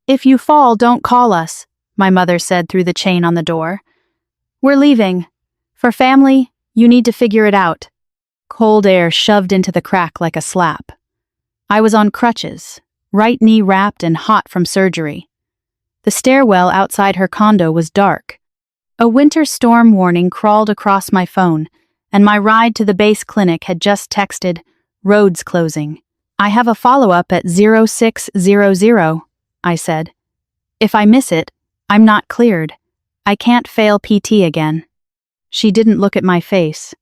If you fall, don't call us, my mother said through the chain on the door. We're leaving. For family, you need to figure it out. Cold air shoved into the crack like a slap. I was on crutches, right knee wrapped and hot from surgery. The stairwell outside her condo was dark. A winter storm warning crawled across my phone, and my ride to the base clinic had just texted, "Roads closing. I have a follow-up at 0600, I said. If I miss it, I'm not cleared. I can't fail PT again. She didn't look at my face.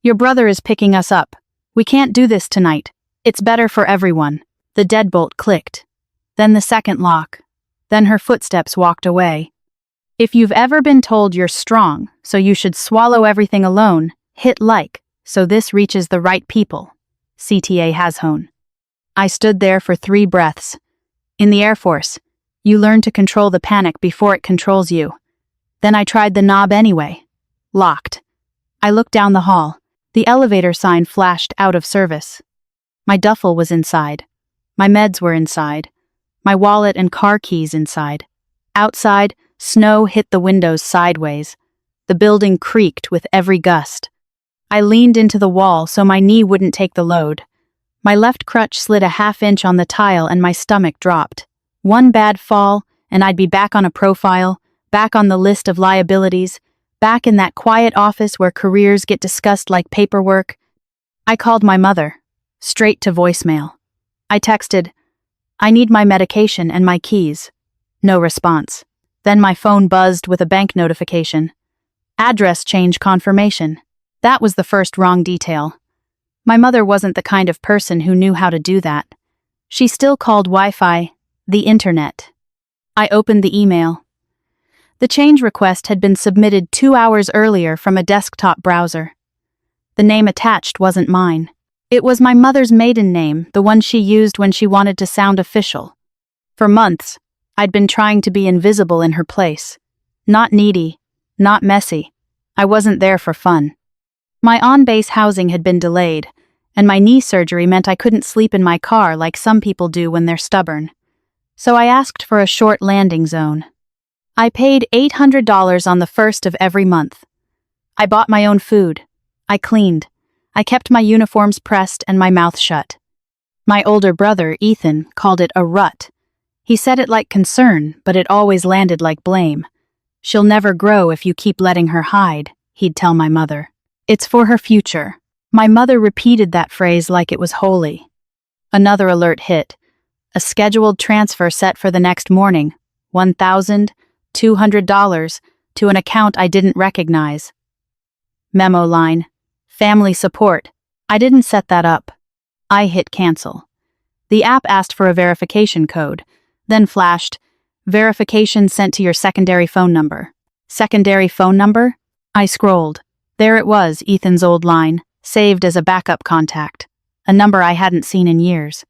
Your brother is picking us up. We can't do this tonight. It's better for everyone. The deadbolt clicked. Then the second lock. Then her footsteps walked away. If you've ever been told you're strong, so you should swallow everything alone, hit like, so this reaches the right people. CTA Hashone. I stood there for 3 breaths. In the Air Force, you learn to control the panic before it controls you. Then I tried the knob anyway. Locked. I looked down the hall. The elevator sign flashed out of service. My duffel was inside. My meds were inside. My wallet and car keys inside. Outside, snow hit the windows sideways. The building creaked with every gust. I leaned into the wall so my knee wouldn't take the load. My left crutch slid a half-inch on the tile and my stomach dropped. One bad fall, and I'd be back on a profile, back on the list of liabilities, back in that quiet office where careers get discussed like paperwork. I called my mother, straight to voicemail. I texted, "I need my medication and my keys." No response. Then my phone buzzed with a bank notification. Address change confirmation. That was the first wrong detail. My mother wasn't the kind of person who knew how to do that. She still called Wi-Fi the internet. I opened the email. The change request had been submitted 2 hours earlier from a desktop browser. The name attached wasn't mine. It was my mother's maiden name, the one she used when she wanted to sound official. For months, I'd been trying to be invisible in her place. Not needy, not messy. I wasn't there for fun. My on-base housing had been delayed, and my knee surgery meant I couldn't sleep in my car like some people do when they're stubborn. So I asked for a short landing zone. I paid $800 on the first of every month. I bought my own food. I cleaned. I kept my uniforms pressed and my mouth shut. My older brother, Ethan, called it a rut. He said it like concern, but it always landed like blame. "She'll never grow if you keep letting her hide," he'd tell my mother. "It's for her future." My mother repeated that phrase like it was holy. Another alert hit. A scheduled transfer set for the next morning, $1,200, to an account I didn't recognize. Memo line. Family support. I didn't set that up. I hit cancel. The app asked for a verification code, then flashed, "Verification sent to your secondary phone number." Secondary phone number? I scrolled. There it was, Ethan's old line, saved as a backup contact, a number I hadn't seen in years.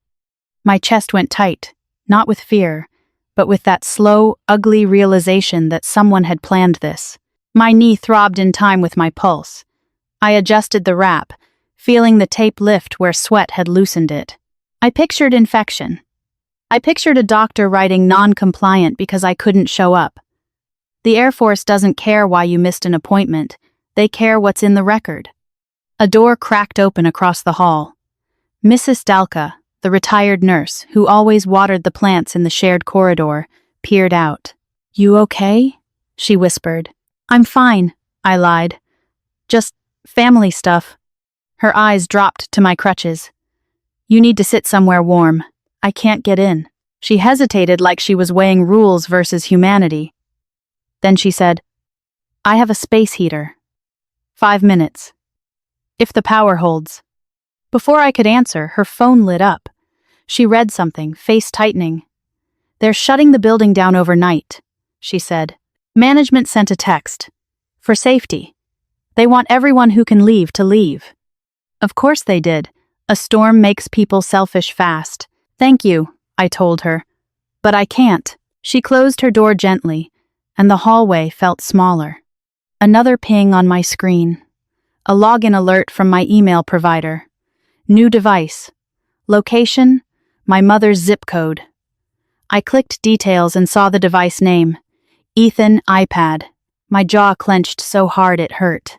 My chest went tight, not with fear, but with that slow, ugly realization that someone had planned this. My knee throbbed in time with my pulse. I adjusted the wrap, feeling the tape lift where sweat had loosened it. I pictured infection. I pictured a doctor writing non-compliant because I couldn't show up. The Air Force doesn't care why you missed an appointment. They care what's in the record. A door cracked open across the hall. Mrs. Dalka, the retired nurse who always watered the plants in the shared corridor, peered out. "You okay?" she whispered. "I'm fine," I lied. "Just family stuff." Her eyes dropped to my crutches. "You need to sit somewhere warm. I can't get in." She hesitated like she was weighing rules versus humanity. Then she said, "I have a space heater. 5 minutes. If the power holds." Before I could answer, her phone lit up. She read something, face tightening. "They're shutting the building down overnight," she said. "Management sent a text. For safety. They want everyone who can leave to leave." Of course they did. A storm makes people selfish fast. "Thank you," I told her. "But I can't." She closed her door gently, and the hallway felt smaller. Another ping on my screen. A login alert from my email provider. New device. Location, my mother's zip code. I clicked details and saw the device name. Ethan iPad. My jaw clenched so hard it hurt.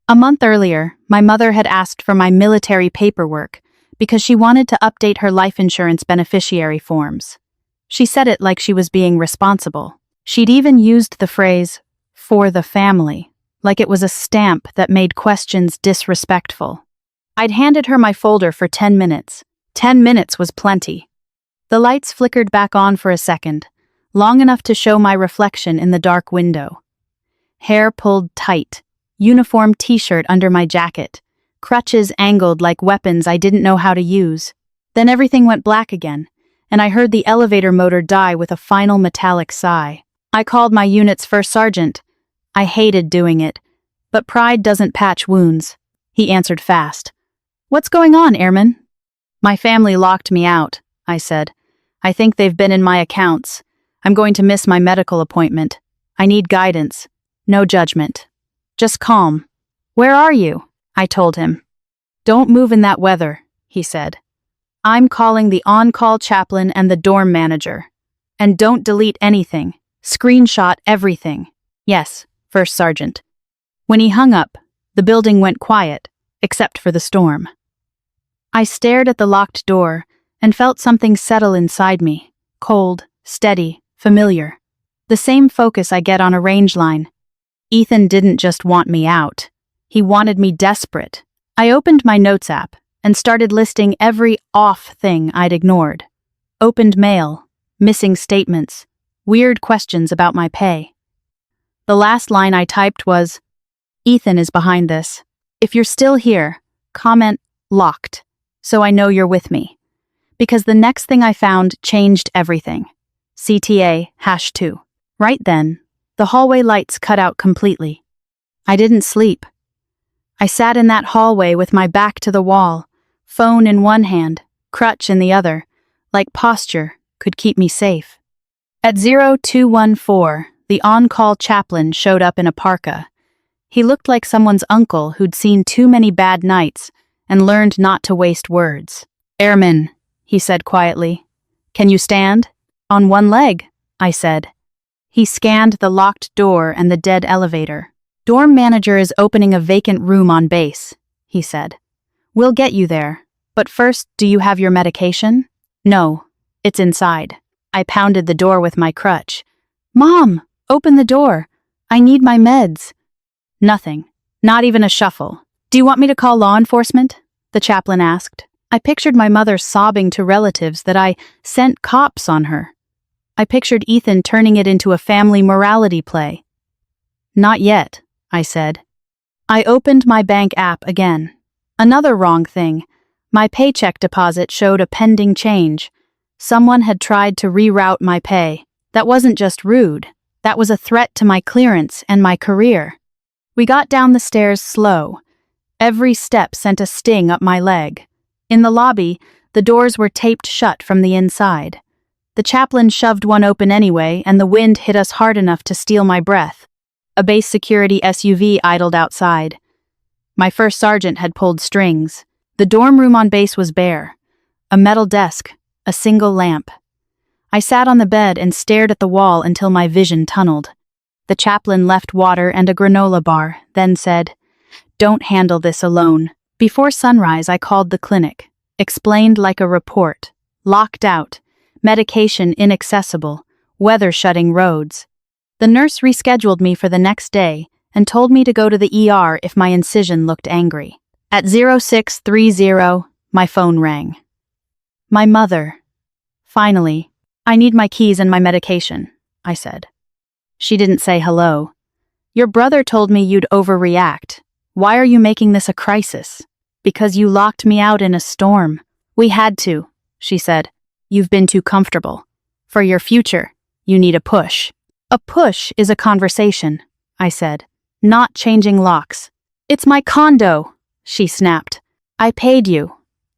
A month earlier, my mother had asked for my military paperwork because she wanted to update her life insurance beneficiary forms. She said it like she was being responsible. She'd even used the phrase, "for the family," like it was a stamp that made questions disrespectful. I'd handed her my folder for 10 minutes. 10 minutes was plenty. The lights flickered back on for a second, long enough to show my reflection in the dark window. Hair pulled tight, uniform t-shirt under my jacket, crutches angled like weapons I didn't know how to use. Then everything went black again, and I heard the elevator motor die with a final metallic sigh. I called my unit's first sergeant. I hated doing it, but pride doesn't patch wounds. He answered fast. "What's going on, Airman?" "My family locked me out," I said. "I think they've been in my accounts. I'm going to miss my medical appointment. I need guidance. No judgment. Just calm." "Where are you?" I told him. "Don't move in that weather," he said. "I'm calling the on-call chaplain and the dorm manager. And don't delete anything. Screenshot everything." "Yes, First Sergeant." When he hung up, the building went quiet, except for the storm. I stared at the locked door and felt something settle inside me, cold, steady, familiar. The same focus I get on a range line. Ethan didn't just want me out. He wanted me desperate. I opened my notes app and started listing every off thing I'd ignored. Opened mail, missing statements, weird questions about my pay. The last line I typed was, "Ethan is behind this. If you're still here, comment locked, so I know you're with me." Because the next thing I found changed everything. CTA #2. Right then, the hallway lights cut out completely. I didn't sleep. I sat in that hallway with my back to the wall, phone in one hand, crutch in the other, like posture could keep me safe. At 0214, the on-call chaplain showed up in a parka. He looked like someone's uncle who'd seen too many bad nights and learned not to waste words. "Airman," he said quietly. "Can you stand?" "On one leg," I said. He scanned the locked door and the dead elevator. "Dorm manager is opening a vacant room on base," he said. "We'll get you there. But first, do you have your medication?" "No, it's inside." I pounded the door with my crutch. "Mom, open the door. I need my meds." Nothing. Not even a shuffle. "Do you want me to call law enforcement?" the chaplain asked. I pictured my mother sobbing to relatives that I sent cops on her. I pictured Ethan turning it into a family morality play. "Not yet," I said. I opened my bank app again. Another wrong thing. My paycheck deposit showed a pending change. Someone had tried to reroute my pay. That wasn't just rude. That was a threat to my clearance and my career. We got down the stairs slow. Every step sent a sting up my leg. In the lobby, the doors were taped shut from the inside. The chaplain shoved one open anyway, and the wind hit us hard enough to steal my breath. A base security SUV idled outside. My first sergeant had pulled strings. The dorm room on base was bare. A metal desk, a single lamp. I sat on the bed and stared at the wall until my vision tunneled. The chaplain left water and a granola bar, then said, "Don't handle this alone." Before sunrise, I called the clinic. Explained like a report. Locked out. Medication inaccessible. Weather shutting roads. The nurse rescheduled me for the next day and told me to go to the ER if my incision looked angry. At 0630, my phone rang. My mother. "Finally, I need my keys and my medication," I said. She didn't say hello. "Your brother told me you'd overreact. Why are you making this a crisis?" "Because you locked me out in a storm." "We had to," she said. "You've been too comfortable. For your future, you need a push." "A push is a conversation," I said. "Not changing locks." "It's my condo," she snapped. "I paid you.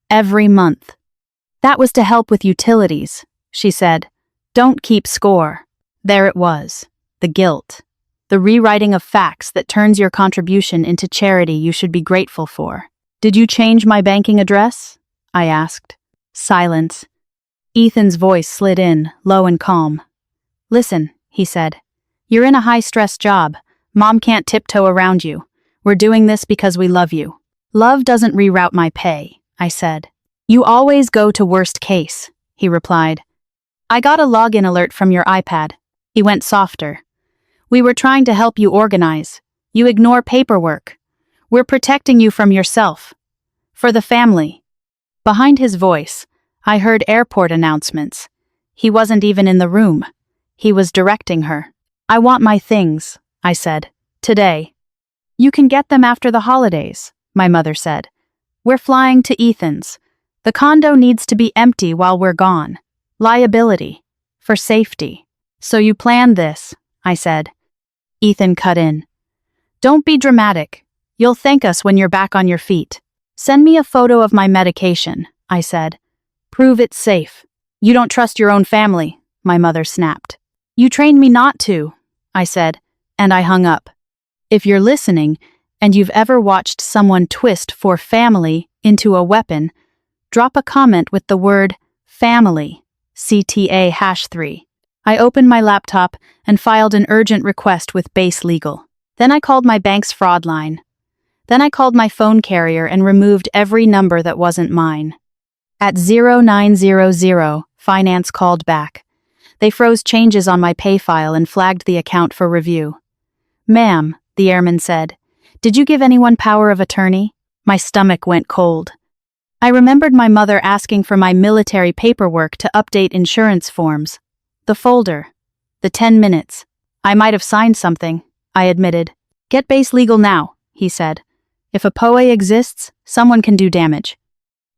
Every month." "That was to help with utilities," she said. "Don't keep score." There it was. The guilt. The rewriting of facts that turns your contribution into charity you should be grateful for. "Did you change my banking address?" I asked. Silence. Ethan's voice slid in, low and calm. "Listen," he said. "You're in a high-stress job. Mom can't tiptoe around you. We're doing this because we love you." "Love doesn't reroute my pay," I said. "You always go to worst case," he replied. "I got a login alert from your iPad." He went softer. "We were trying to help you organize. You ignore paperwork. We're protecting you from yourself. For the family." Behind his voice, I heard airport announcements. He wasn't even in the room. He was directing her. "I want my things," I said. "Today." "You can get them after the holidays," my mother said. "We're flying to Ethan's. The condo needs to be empty while we're gone. Liability. For safety." "So you planned this," I said. Ethan cut in. "Don't be dramatic. You'll thank us when you're back on your feet." "Send me a photo of my medication," I said. "Prove it's safe." "You don't trust your own family," my mother snapped. "You trained me not to," I said, and I hung up. If you're listening, and you've ever watched someone twist for family into a weapon, drop a comment with the word family, CTA #3. I opened my laptop and filed an urgent request with Base Legal. Then I called my bank's fraud line. Then I called my phone carrier and removed every number that wasn't mine. At 0900, finance called back. They froze changes on my pay file and flagged the account for review. "Ma'am," the airman said, "did you give anyone power of attorney?" My stomach went cold. I remembered my mother asking for my military paperwork to update insurance forms. The folder. The 10 minutes. "I might have signed something," I admitted. "Get Base Legal now," he said. "If a POA exists, someone can do damage."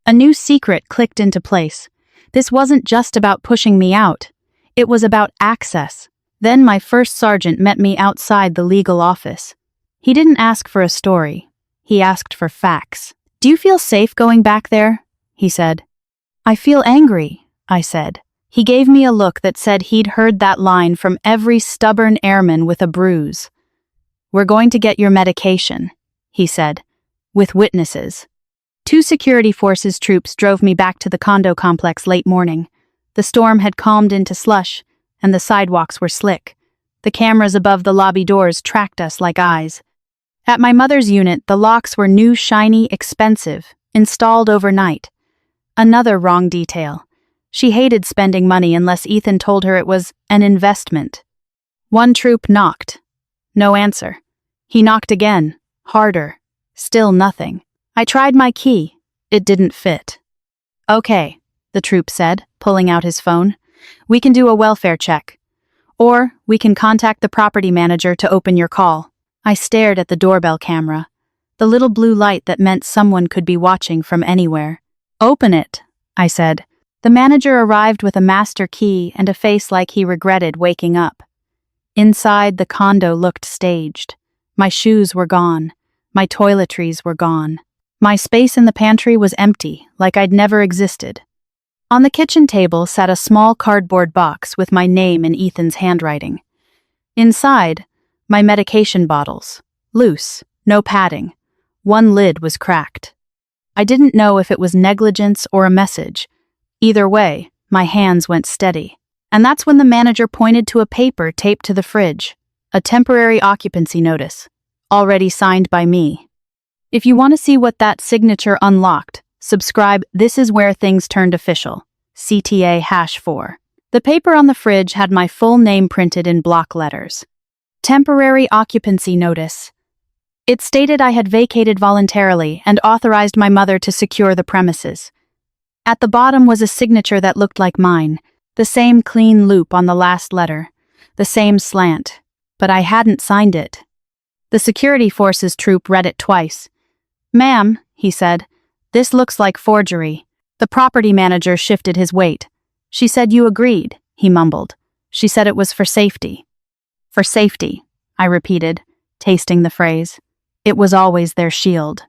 A new secret clicked into place. This wasn't just about pushing me out. It was about access. Then my first sergeant met me outside the legal office. He didn't ask for a story. He asked for facts. "Do you feel safe going back there?" he said. "I feel angry," I said. He gave me a look that said he'd heard that line from every stubborn airman with a bruise. "We're going to get your medication," he said, "with witnesses." 2 security forces troops drove me back to the condo complex late morning. The storm had calmed into slush, and the sidewalks were slick. The cameras above the lobby doors tracked us like eyes. At my mother's unit, the locks were new, shiny, expensive, installed overnight. Another wrong detail. She hated spending money unless Ethan told her it was an investment. One troop knocked. No answer. He knocked again, harder. Still nothing. I tried my key. It didn't fit. "Okay," the troop said, pulling out his phone. "We can do a welfare check. Or we can contact the property manager to open your call." I stared at the doorbell camera, the little blue light that meant someone could be watching from anywhere. "Open it," I said. The manager arrived with a master key and a face like he regretted waking up. Inside, the condo looked staged. My shoes were gone. My toiletries were gone. My space in the pantry was empty, like I'd never existed. On the kitchen table sat a small cardboard box with my name in Ethan's handwriting. Inside, my medication bottles, loose, no padding. One lid was cracked. I didn't know if it was negligence or a message. Either way, my hands went steady. And that's when the manager pointed to a paper taped to the fridge, a temporary occupancy notice, already signed by me. If you want to see what that signature unlocked, subscribe. This is where things turned official. CTA #4. The paper on the fridge had my full name printed in block letters. Temporary occupancy notice. It stated I had vacated voluntarily and authorized my mother to secure the premises. At the bottom was a signature that looked like mine, the same clean loop on the last letter, the same slant, but I hadn't signed it. The security forces troop read it twice. "Ma'am," he said, "this looks like forgery." The property manager shifted his weight. "She said you agreed," he mumbled. "She said it was for safety." "For safety," I repeated, tasting the phrase. It was always their shield.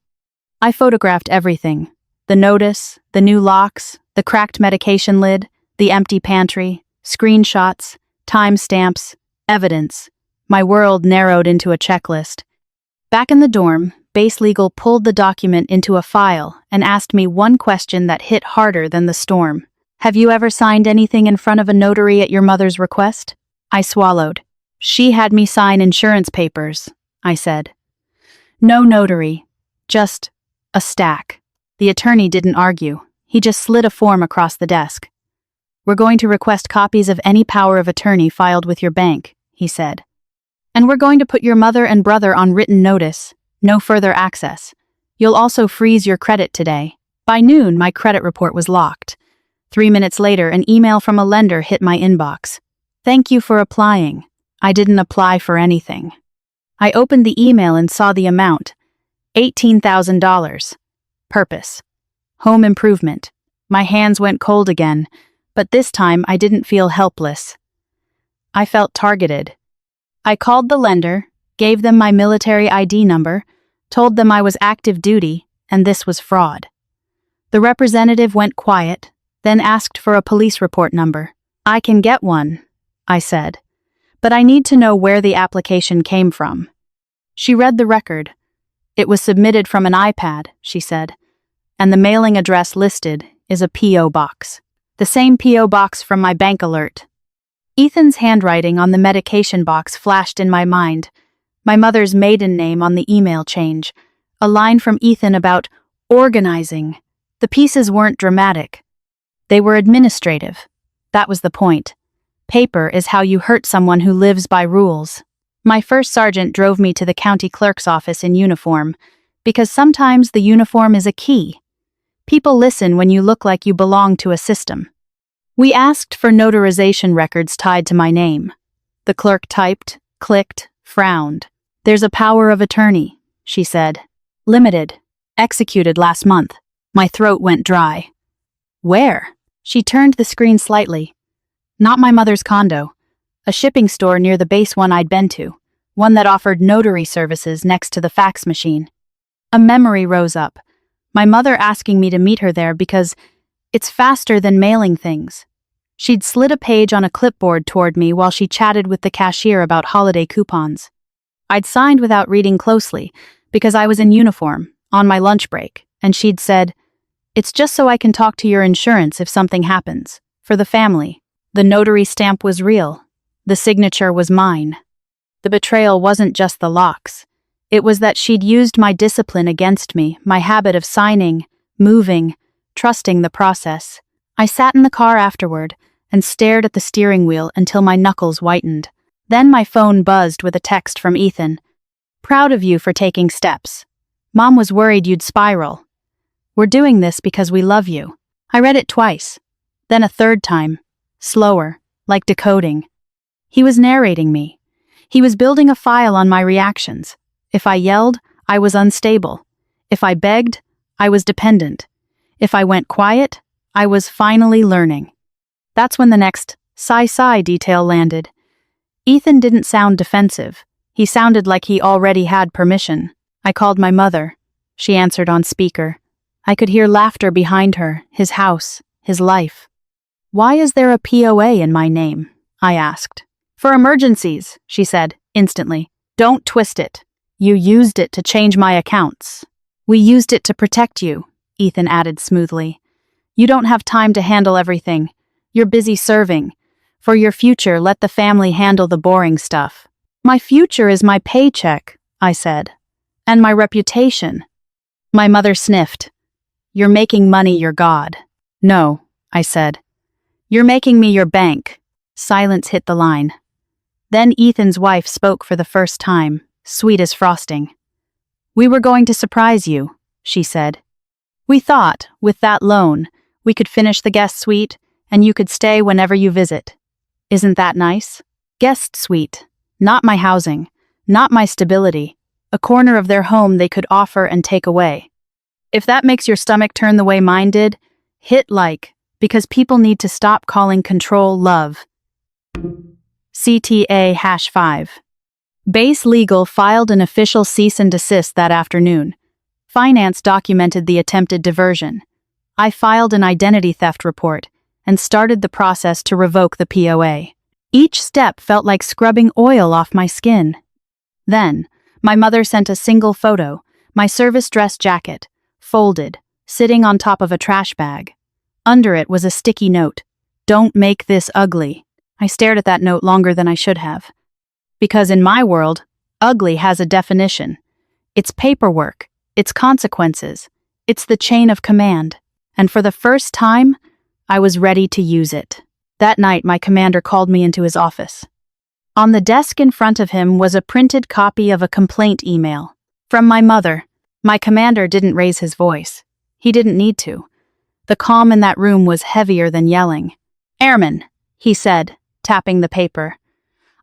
I photographed everything. The notice, the new locks, the cracked medication lid, the empty pantry, screenshots, timestamps, evidence. My world narrowed into a checklist. Back in the dorm, Base Legal pulled the document into a file and asked me one question that hit harder than the storm. Have you ever signed anything in front of a notary at your mother's request? I swallowed. She had me sign insurance papers, I said. No notary, just a stack. The attorney didn't argue. He just slid a form across the desk. We're going to request copies of any power of attorney filed with your bank, he said. And we're going to put your mother and brother on written notice, no further access. You'll also freeze your credit today. By noon, my credit report was locked. 3 minutes later, an email from a lender hit my inbox. Thank you for applying. I didn't apply for anything. I opened the email and saw the amount. $18,000. Purpose. Home improvement. My hands went cold again, but this time I didn't feel helpless. I felt targeted. I called the lender, gave them my military ID number, told them I was active duty, and this was fraud. The representative went quiet, then asked for a police report number. I can get one, I said, but I need to know where the application came from. She read the record. It was submitted from an iPad, she said, and the mailing address listed is a P.O. box. The same P.O. box from my bank alert. Ethan's handwriting on the medication box flashed in my mind. My mother's maiden name on the email change. A line from Ethan about organizing. The pieces weren't dramatic. They were administrative. That was the point. Paper is how you hurt someone who lives by rules. My first sergeant drove me to the county clerk's office in uniform, because sometimes the uniform is a key. People listen when you look like you belong to a system. We asked for notarization records tied to my name. The clerk typed, clicked, frowned. There's a power of attorney, she said. Limited. Executed last month. My throat went dry. Where? She turned the screen slightly. Not my mother's condo. A shipping store near the base one I'd been to. One that offered notary services next to the fax machine. A memory rose up. My mother asking me to meet her there because it's faster than mailing things. She'd slid a page on a clipboard toward me while she chatted with the cashier about holiday coupons. I'd signed without reading closely because I was in uniform, on my lunch break, and she'd said, "It's just so I can talk to your insurance if something happens. For the family." The notary stamp was real. The signature was mine. The betrayal wasn't just the locks. It was that she'd used my discipline against me, my habit of signing, moving, trusting the process. I sat in the car afterward and stared at the steering wheel until my knuckles whitened. Then my phone buzzed with a text from Ethan. "Proud of you for taking steps. Mom was worried you'd spiral. We're doing this because we love you." I read it twice, then a third time, slower, like decoding. He was narrating me. He was building a file on my reactions. If I yelled, I was unstable. If I begged, I was dependent. If I went quiet, I was finally learning. That's when the next sigh detail landed. Ethan didn't sound defensive. He sounded like he already had permission. I called my mother. She answered on speaker. I could hear laughter behind her, his house, his life. "Why is there a POA in my name?" I asked. "For emergencies," she said, instantly. "Don't twist it. You used it to change my accounts." "We used it to protect you," Ethan added smoothly. "You don't have time to handle everything. You're busy serving. For your future, let the family handle the boring stuff." "My future is my paycheck," I said. "And my reputation." My mother sniffed. "You're making money your god." "No," I said. "You're making me your bank." Silence hit the line. Then Ethan's wife spoke for the first time, sweet as frosting. "We were going to surprise you," she said. "We thought, with that loan, we could finish the guest suite, and you could stay whenever you visit. Isn't that nice? Guest suite. Not my housing. Not my stability. A corner of their home they could offer and take away. If that makes your stomach turn the way mine did, hit like, because people need to stop calling control love." CTA #5. Base Legal filed an official cease and desist that afternoon. Finance documented the attempted diversion. I filed an identity theft report and started the process to revoke the POA. Each step felt like scrubbing oil off my skin. Then, my mother sent a single photo, my service dress jacket, folded, sitting on top of a trash bag. Under it was a sticky note. "Don't make this ugly." I stared at that note longer than I should have. Because in my world, ugly has a definition. It's paperwork, it's consequences, it's the chain of command. And for the first time, I was ready to use it. That night, my commander called me into his office. On the desk in front of him was a printed copy of a complaint email. From my mother. My commander didn't raise his voice. He didn't need to. The calm in that room was heavier than yelling. "Airman," he said, tapping the paper.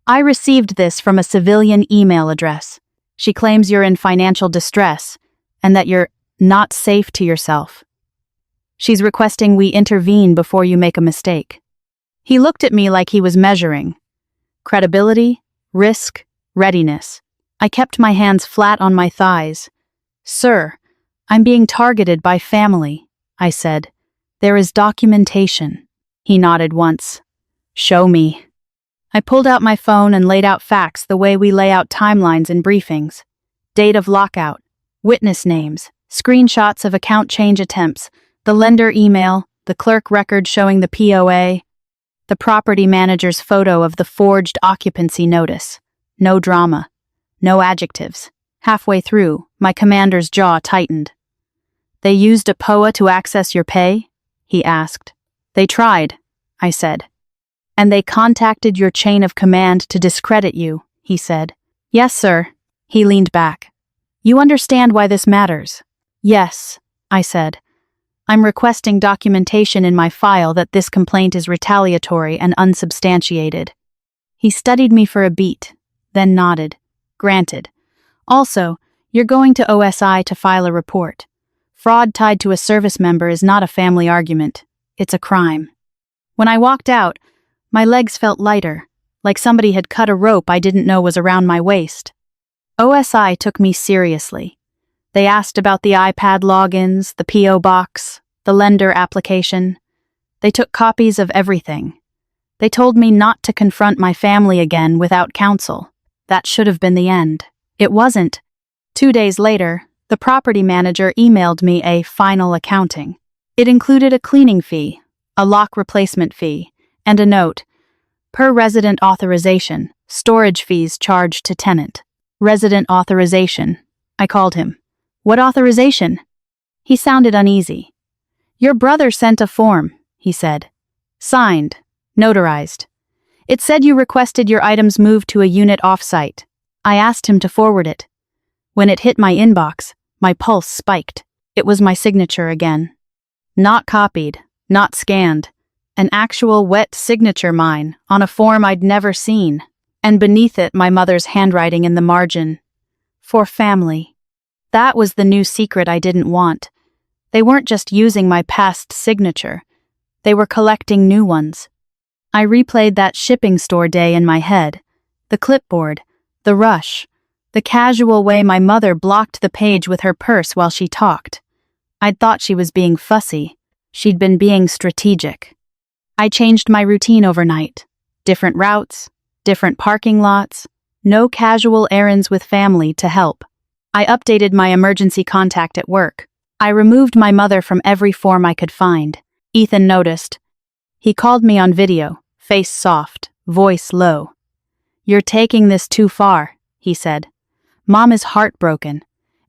"I received this from a civilian email address. She claims you're in financial distress and that you're not safe to yourself. She's requesting we intervene before you make a mistake." He looked at me like he was measuring. Credibility, risk, readiness. I kept my hands flat on my thighs. "Sir, I'm being targeted by family," I said. "There is documentation." He nodded once. "Show me." I pulled out my phone and laid out facts the way we lay out timelines in briefings. Date of lockout, witness names, screenshots of account change attempts, the lender email, the clerk record showing the POA, the property manager's photo of the forged occupancy notice. No drama. No adjectives. Halfway through, my commander's jaw tightened. "They used a POA to access your pay?" he asked. "They tried," I said. "And they contacted your chain of command to discredit you," he said. "Yes, sir." He leaned back. "You understand why this matters?" "Yes," I said. "I'm requesting documentation in my file that this complaint is retaliatory and unsubstantiated." He studied me for a beat, then nodded. "Granted. Also, you're going to OSI to file a report. Fraud tied to a service member is not a family argument. It's a crime." When I walked out, my legs felt lighter, like somebody had cut a rope I didn't know was around my waist. OSI took me seriously. They asked about the iPad logins, the PO box, the lender application. They took copies of everything. They told me not to confront my family again without counsel. That should have been the end. It wasn't. 2 days later, the property manager emailed me a final accounting. It included a cleaning fee, a lock replacement fee, and a note. Per resident authorization, storage fees charged to tenant. Resident authorization. I called him. "What authorization?" He sounded uneasy. "Your brother sent a form," he said. "Signed. Notarized. It said you requested your items moved to a unit off-site. I asked him to forward it. When it hit my inbox, my pulse spiked. It was my signature again. Not copied, not scanned. An actual wet signature mine on a form I'd never seen. And beneath it, my mother's handwriting in the margin. "For family." That was the new secret I didn't want. They weren't just using my past signature. They were collecting new ones. I replayed that shipping store day in my head. The clipboard, the rush, the casual way my mother blocked the page with her purse while she talked. I'd thought she was being fussy. She'd been being strategic. I changed my routine overnight. Different routes, different parking lots, no casual errands with family to help. I updated my emergency contact at work. I removed my mother from every form I could find. Ethan noticed. He called me on video, face soft, voice low. "You're taking this too far," he said. "Mom is heartbroken.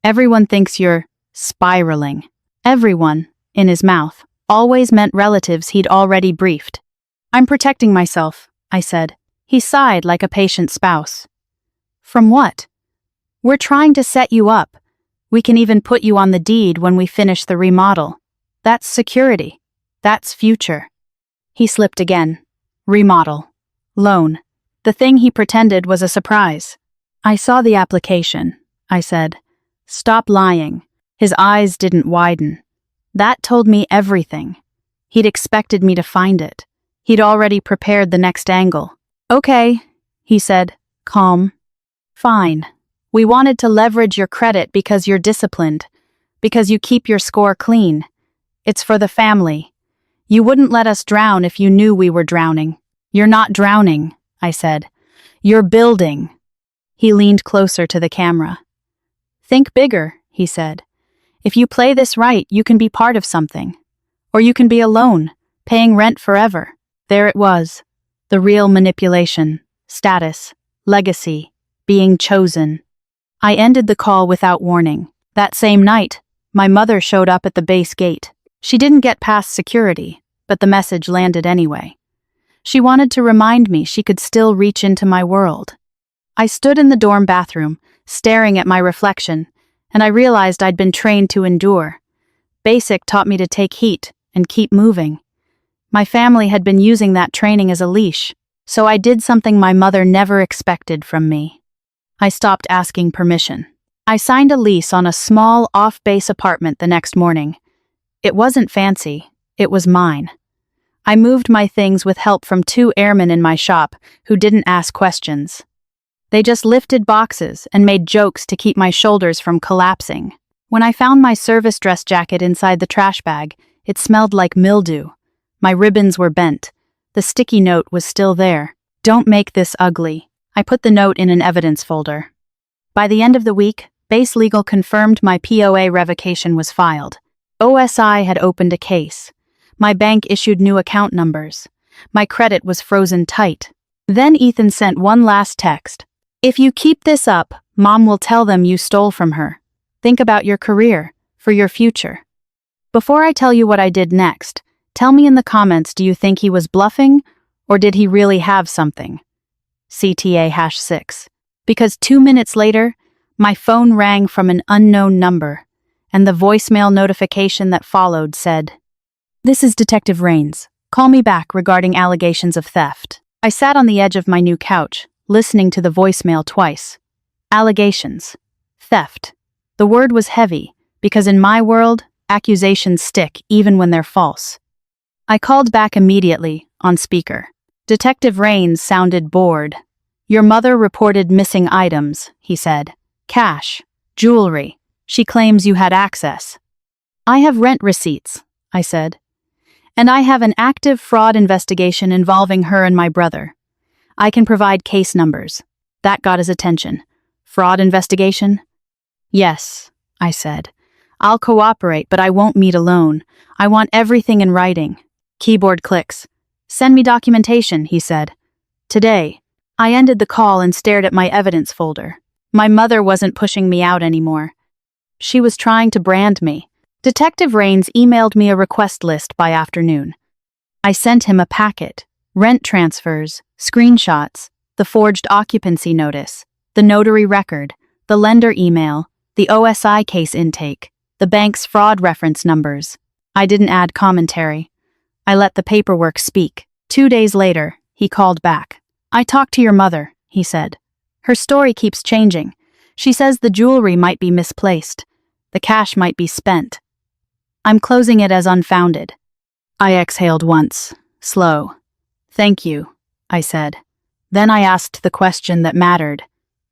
Everyone thinks you're spiraling." Everyone, in his mouth, always meant relatives he'd already briefed. "I'm protecting myself," I said. He sighed like a patient spouse. "From what?" "We're trying to set you up. We can even put you on the deed when we finish the remodel. That's security. That's future." He slipped again. Remodel. Loan. The thing he pretended was a surprise. "I saw the application," I said. "Stop lying." His eyes didn't widen. That told me everything. He'd expected me to find it. He'd already prepared the next angle. "Okay," he said, calm. "Fine. We wanted to leverage your credit because you're disciplined, because you keep your score clean. It's for the family. You wouldn't let us drown if you knew we were drowning." "You're not drowning," I said. "You're building." He leaned closer to the camera. "Think bigger," he said. "If you play this right, you can be part of something. Or you can be alone, paying rent forever. There it was. The real manipulation, status, legacy, being chosen. I ended the call without warning. That same night, my mother showed up at the base gate. She didn't get past security, but the message landed anyway. She wanted to remind me she could still reach into my world. I stood in the dorm bathroom, staring at my reflection, and I realized I'd been trained to endure. Basic taught me to take heat and keep moving. My family had been using that training as a leash, so I did something my mother never expected from me. I stopped asking permission. I signed a lease on a small, off-base apartment the next morning. It wasn't fancy, it was mine. I moved my things with help from 2 airmen in my shop who didn't ask questions. They just lifted boxes and made jokes to keep my shoulders from collapsing. When I found my service dress jacket inside the trash bag, it smelled like mildew. My ribbons were bent. The sticky note was still there. "Don't make this ugly." I put the note in an evidence folder. By the end of the week, Base Legal confirmed my POA revocation was filed. OSI had opened a case. My bank issued new account numbers. My credit was frozen tight. Then Ethan sent one last text. "If you keep this up, Mom will tell them you stole from her. Think about your career, for your future." Before I tell you what I did next, tell me in the comments, do you think he was bluffing, or did he really have something? CTA#6. Because 2 minutes later, my phone rang from an unknown number, and the voicemail notification that followed said, "This is Detective Rains. Call me back regarding allegations of theft." I sat on the edge of my new couch, listening to the voicemail twice. Allegations. Theft. The word was heavy, because in my world, accusations stick even when they're false. I called back immediately, on speaker. Detective Rains sounded bored. "Your mother reported missing items," he said. "Cash. Jewelry. She claims you had access." "I have rent receipts," I said. "And I have an active fraud investigation involving her and my brother. I can provide case numbers." That got his attention. "Fraud investigation?" "Yes," I said. "I'll cooperate, but I won't meet alone. I want everything in writing." Keyboard clicks. "Send me documentation," he said. "Today." I ended the call and stared at my evidence folder. My mother wasn't pushing me out anymore. She was trying to brand me. Detective Rains emailed me a request list by afternoon. I sent him a packet. Rent transfers, screenshots, the forged occupancy notice, the notary record, the lender email, the OSI case intake, the bank's fraud reference numbers. I didn't add commentary. I let the paperwork speak. 2 days later, he called back. "I talked to your mother," he said. "Her story keeps changing. She says the jewelry might be misplaced. The cash might be spent. I'm closing it as unfounded." I exhaled once, slow. "Thank you," I said. Then I asked the question that mattered.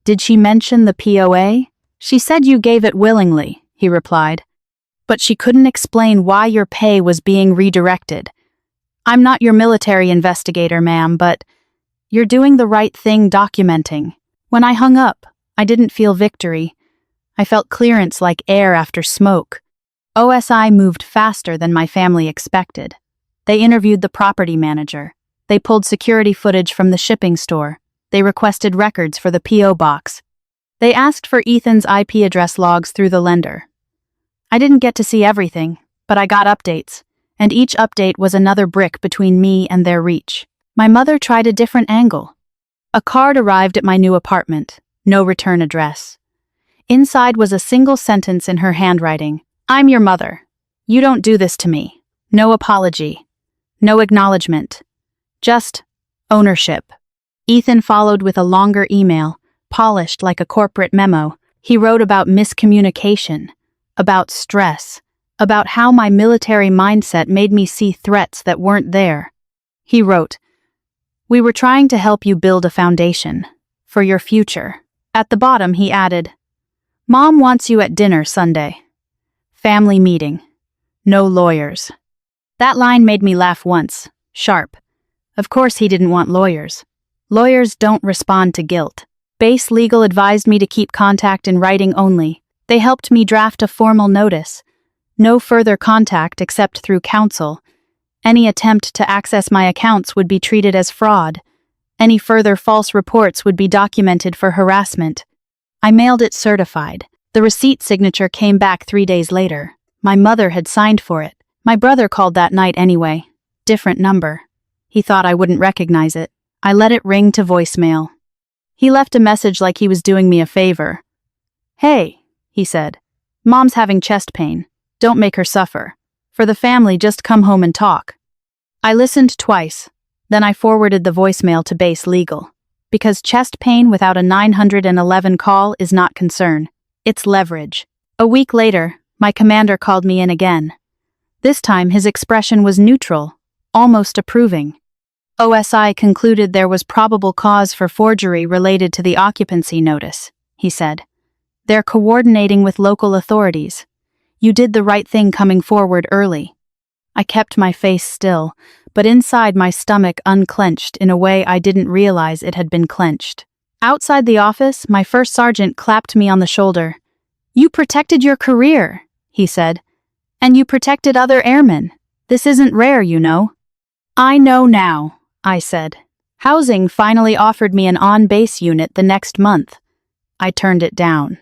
"Did she mention the POA?" "She said you gave it willingly," he replied. "But she couldn't explain why your pay was being redirected. I'm not your military investigator, ma'am, but you're doing the right thing documenting." When I hung up, I didn't feel victory. I felt clearance like air after smoke. OSI moved faster than my family expected. They interviewed the property manager. They pulled security footage from the shipping store. They requested records for the P.O. box. They asked for Ethan's IP address logs through the lender. I didn't get to see everything, but I got updates, and each update was another brick between me and their reach. My mother tried a different angle. A card arrived at my new apartment, no return address. Inside was a single sentence in her handwriting. "I'm your mother. You don't do this to me." No apology. No acknowledgement. Just ownership. Ethan followed with a longer email, polished like a corporate memo. He wrote about miscommunication, about stress, about how my military mindset made me see threats that weren't there. He wrote, "We were trying to help you build a foundation for your future." At the bottom, he added, "Mom wants you at dinner Sunday. Family meeting. No lawyers." That line made me laugh once, sharp. Of course he didn't want lawyers. Lawyers don't respond to guilt. Base Legal advised me to keep contact in writing only. They helped me draft a formal notice. No further contact except through counsel. Any attempt to access my accounts would be treated as fraud. Any further false reports would be documented for harassment. I mailed it certified. The receipt signature came back 3 days later. My mother had signed for it. My brother called that night anyway. Different number. He thought I wouldn't recognize it. I let it ring to voicemail. He left a message like he was doing me a favor. "Hey," he said. "Mom's having chest pain. Don't make her suffer. For the family, just come home and talk." I listened twice. Then I forwarded the voicemail to base legal. Because chest pain without a 911 call is not concern. It's leverage. A week later, my commander called me in again. This time his expression was neutral, almost approving. OSI concluded there was probable cause for forgery related to the occupancy notice, he said. They're coordinating with local authorities. You did the right thing coming forward early. I kept my face still, but inside my stomach unclenched in a way I didn't realize it had been clenched. Outside the office, my first sergeant clapped me on the shoulder. "You protected your career," he said. "And you protected other airmen. This isn't rare, you know." "I know now," I said. Housing finally offered me an on-base unit the next month. I turned it down.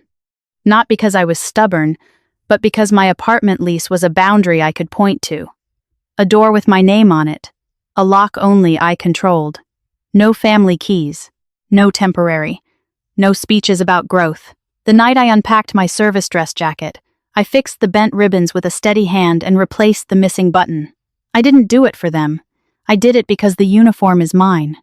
Not because I was stubborn, but because my apartment lease was a boundary I could point to. A door with my name on it. A lock only I controlled. No family keys. No temporary. No speeches about growth. The night I unpacked my service dress jacket, I fixed the bent ribbons with a steady hand and replaced the missing button. I didn't do it for them. I did it because the uniform is mine.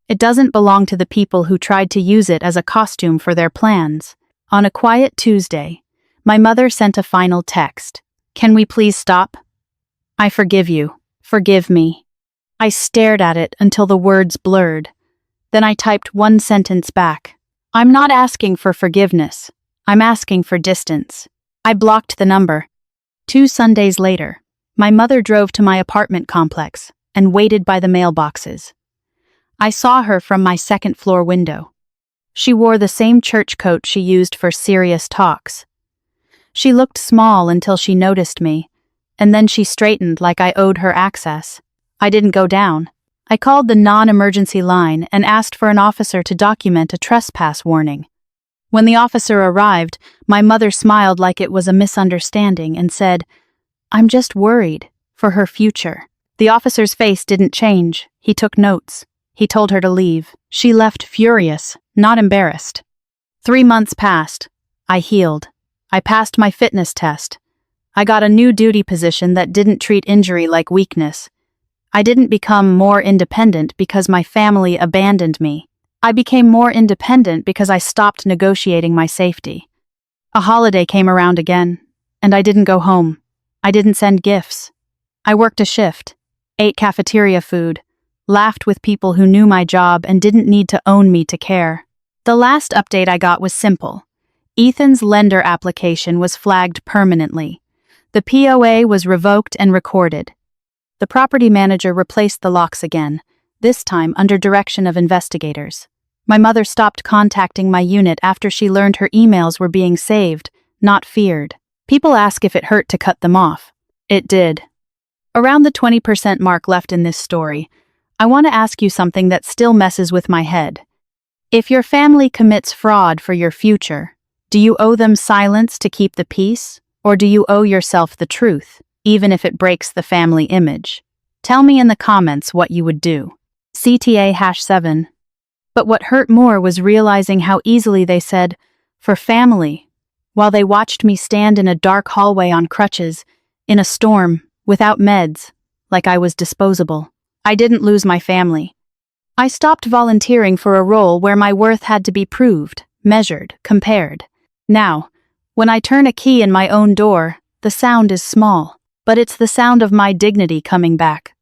It doesn't belong to the people who tried to use it as a costume for their plans. On a quiet Tuesday, my mother sent a final text. "Can we please stop? I forgive you. Forgive me." I stared at it until the words blurred. Then I typed one sentence back. "I'm not asking for forgiveness. I'm asking for distance." I blocked the number. 2 Sundays later, my mother drove to my apartment complex and waited by the mailboxes. I saw her from my second-floor window. She wore the same church coat she used for serious talks. She looked small until she noticed me, and then she straightened like I owed her access. I didn't go down. I called the non-emergency line and asked for an officer to document a trespass warning. When the officer arrived, my mother smiled like it was a misunderstanding and said, "I'm just worried for her future." The officer's face didn't change. He took notes. He told her to leave. She left furious, not embarrassed. 3 months passed. I healed. I passed my fitness test. I got a new duty position that didn't treat injury like weakness. I didn't become more independent because my family abandoned me. I became more independent because I stopped negotiating my safety. A holiday came around again, and I didn't go home. I didn't send gifts. I worked a shift, ate cafeteria food, laughed with people who knew my job and didn't need to own me to care. The last update I got was simple. Ethan's lender application was flagged permanently. The POA was revoked and recorded. The property manager replaced the locks again, this time under direction of investigators. My mother stopped contacting my unit after she learned her emails were being saved, not feared. People ask if it hurt to cut them off. It did. Around the 20% mark left in this story, I want to ask you something that still messes with my head. If your family commits fraud for your future, do you owe them silence to keep the peace, or do you owe yourself the truth, even if it breaks the family image? Tell me in the comments what you would do. CTA-7. But what hurt more was realizing how easily they said, "for family," while they watched me stand in a dark hallway on crutches, in a storm, without meds, like I was disposable. I didn't lose my family. I stopped volunteering for a role where my worth had to be proved, measured, compared. Now, when I turn a key in my own door, the sound is small, but it's the sound of my dignity coming back.